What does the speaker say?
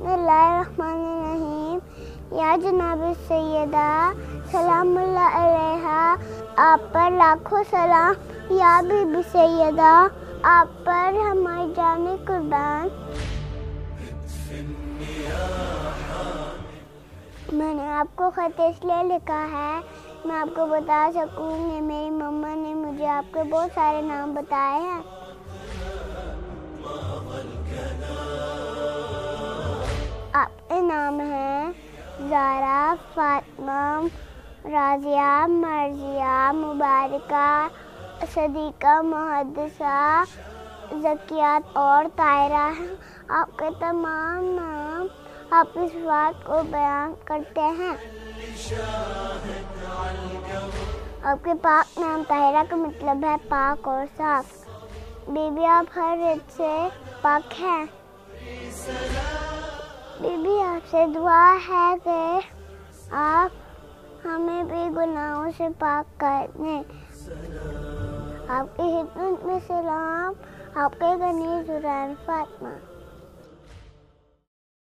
बिस्मिल्लाहिर्रहमानिर्रहीम। या जनाब सैयदा सलामुल्लाह अलैहा, आप पर लाखों सलाम। या बीबी सैयदा, आप पर हमारी जाने कुर्बान। मैंने आपको खत इसलिए लिखा है मैं आपको बता सकूँगी, मेरी मम्मा ने मुझे आपके बहुत सारे नाम बताए हैं। आपके नाम हैं ज़ारा, फातिमा, राज़िया, मर्ज़िया, मुबारका, सदीक़ा, मुहद्दिसा, ज़कियात और ताहिरा हैं। आपके तमाम नाम आप इस बात को बयान करते हैं। आपके पाक नाम ताहिरा का मतलब है पाक और साफ। बीबी, आप हर रित से पाक हैं। बीबी, आपसे दुआ है कि आप हमें भी गुनाहों से पाक कर दें। आपकी खिदमत में सलाम, आपके गनी ज़ुरैन फातिमा।